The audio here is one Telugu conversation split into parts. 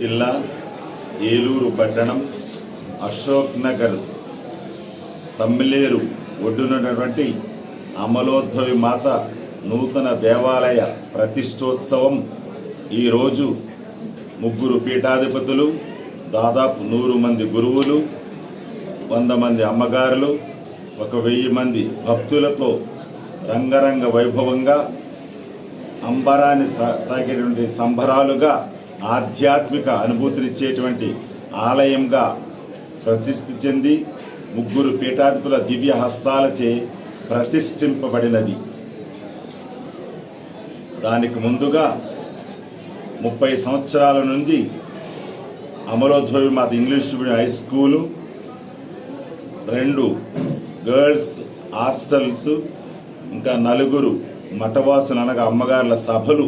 జిల్లా ఏలూరు పట్టణం అశోక్ నగర్ తమ్మిలేరు ఒడ్డునటువంటి అమలోద్భవి మాత నూతన దేవాలయ ప్రతిష్టోత్సవం ఈరోజు 3 పీఠాధిపతులు, దాదాపు 100 మంది గురువులు, 100 మంది అమ్మగారులు, 1000 మంది భక్తులతో రంగరంగ వైభవంగా అంబరాన్ని సాగేటువంటి సంబరాలుగా ఆధ్యాత్మిక అనుభూతినిచ్చేటువంటి ఆలయంగా ప్రతిష్ఠి చెంది 3 పీఠాధిపతుల దివ్య హస్తాలచే ప్రతిష్ఠింపబడినది. దానికి ముందుగా 30 సంవత్సరాల నుండి అమలోద్భవి మాత English medium high school, 2 girls hostels, ఇంకా 4 మఠవాసులు అనగా అమ్మగారుల సభలు,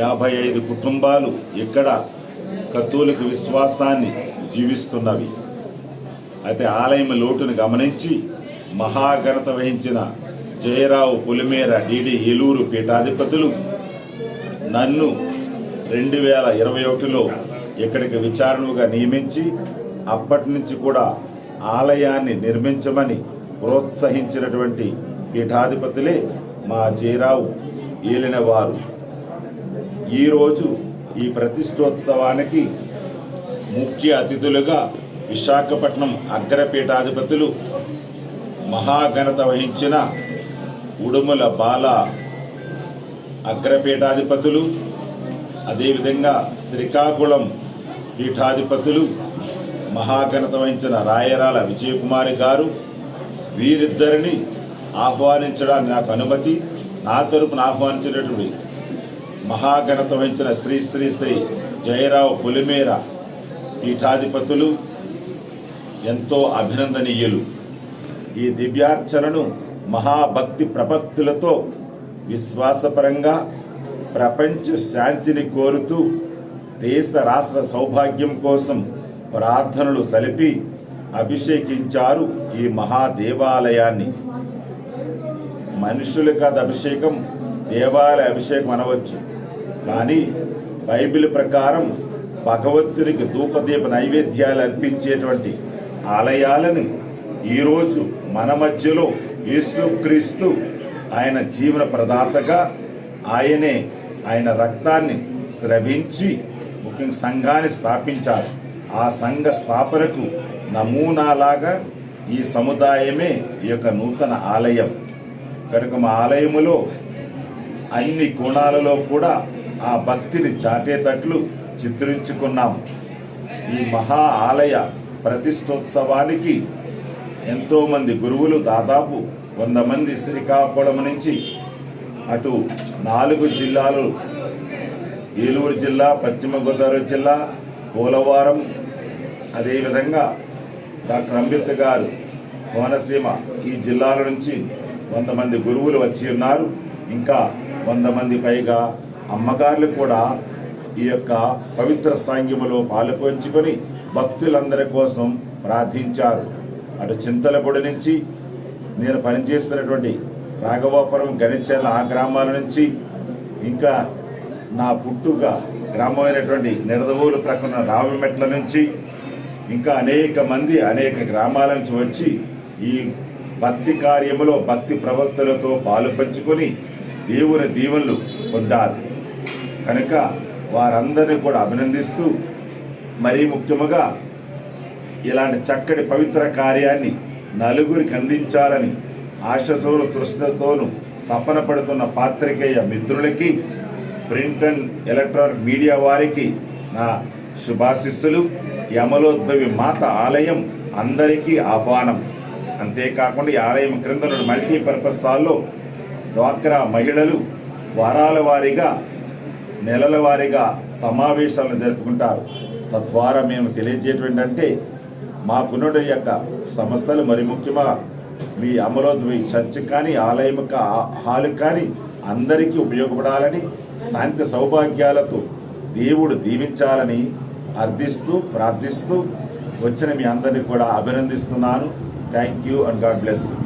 55 కుటుంబాలు ఇక్కడ కథోలిక విశ్వాసాన్ని జీవిస్తున్నవి. అయితే ఆలయం లోటును గమనించి మహాఘనత వహించిన జయరావు పులిమేర డిడి ఏలూరు పీఠాధిపతులు నన్ను 2021లో ఇక్కడికి విచారణగా నియమించి అప్పటి నుంచి కూడా ఆలయాన్ని నిర్మించమని ప్రోత్సహించినటువంటి పీఠాధిపతులే మా జయరావు ఏలిన వారు. ఈరోజు ఈ ప్రతిష్టోత్సవానికి ముఖ్య అతిథులుగా విశాఖపట్నం అగ్రపీఠాధిపతులు మహాఘనత వహించిన ఉడుమల బాల అగ్రపీఠాధిపతులు, అదేవిధంగా శ్రీకాకుళం పీఠాధిపతులు మహాఘనత వహించిన రాయరాల విజయకుమారి గారు, వీరిద్దరిని ఆహ్వానించడానికి నాకు అనుమతి, నా తరపున ఆహ్వానించినటువంటి మహాఘనత వహించిన శ్రీ శ్రీ శ్రీ జయరావు పులిమేర పీఠాధిపతులు ఎంతో అభినందనీయులు. ఈ దివ్యార్చనను మహాభక్తి ప్రపత్తులతో విశ్వాసపరంగా ప్రపంచ శాంతిని కోరుతూ దేశ రాష్ట్ర సౌభాగ్యం కోసం ప్రార్థనలు సలిపి అభిషేకించారు ఈ మహాదేవాలయాన్ని. మనుషులకు అది అభిషేకం, దేవాలయ అభిషేకం అనవచ్చు, కానీ బైబిల్ ప్రకారం భగవంతునికి ధూపదీప నైవేద్యాలు అర్పించేటువంటి ఆలయాలను ఈరోజు మన మధ్యలో యేసుక్రీస్తు ఆయన జీవన ప్రదాతగా ఆయన రక్తాన్ని స్రవించి ముఖ్యంగా సంఘాన్ని స్థాపించారు. ఆ సంఘ స్థాపనకు నమూనాలాగా ఈ సముదాయమే ఈ యొక్క నూతన ఆలయం కనుక మా ఆలయములో అన్ని కోణాలలో కూడా ఆ భక్తిని చాటేటట్లు చిత్రించుకున్నాం. ఈ మహా ఆలయ ప్రతిష్టోత్సవానికి ఎంతోమంది గురువులు, దాదాపు 100 మంది శ్రీకాకుళం నుంచి అటు 4 జిల్లాలు, ఏలూరు జిల్లా, పశ్చిమ గోదావరి జిల్లా, పోలవరం, అదేవిధంగా డాక్టర్ అంబేద్కర్ గారు కోనసీమ, ఈ జిల్లాల నుంచి 100 మంది గురువులు వచ్చి ఉన్నారు. ఇంకా 100 మంది పైగా అమ్మగారులు కూడా ఈ యొక్క పవిత్ర సాంగ్యములో పాలుపంచుకొని భక్తులందరి కోసం ప్రార్థించారు. అటు చింతలపూడి నుంచి, నేను పనిచేస్తున్నటువంటి రాఘవాపురం, గణిచెర్ల, ఆ గ్రామాల నుంచి, ఇంకా నా పుట్టుక గ్రామమైనటువంటి నిడదవోలు ప్రక్కన రావిమెట్ల నుంచి, ఇంకా అనేక మంది అనేక గ్రామాల నుంచి వచ్చి ఈ భక్తి కార్యములో భక్తి ప్రవక్తలతో పాలు పంచుకొని దేవుని దీవెనలు పొందారు. కనుక వారందరినీ కూడా అభినందిస్తూ, మరీ ముఖ్యముగా ఇలాంటి చక్కటి పవిత్ర కార్యాన్ని నలుగురికి అందించాలని ఆశతోను తృష్ణతోను తపన పడుతున్న పాత్రికేయ మిత్రులకి, ప్రింట్ అండ్ ఎలక్ట్రానిక్ మీడియా వారికి నా శుభాశిస్సులు. అమలోద్భవి మాత ఆలయం అందరికీ ఆహ్వానం. అంతేకాకుండా ఈ ఆలయం క్రింద మల్టీపర్పస్ హాల్లో డ్వాక్రా మహిళలు వారాల వారీగా, నెలల వారీగా సమావేశాలను జరుపుకుంటారు. తద్వారా మేము తెలియజేయటంటే మాకున్న యొక్క సంస్థలు, మరి ముఖ్యంగా మీ అమలోద్భవి చర్చ్ కానీ, ఆలయం హాలు కానీ అందరికీ ఉపయోగపడాలని, శాంతి సౌభాగ్యాలతో దేవుడు దీవించాలని అర్థిస్తూ ప్రార్థిస్తూ వచ్చిన మీ అందరినీ కూడా అభినందిస్తున్నాను. Thank you and God bless you.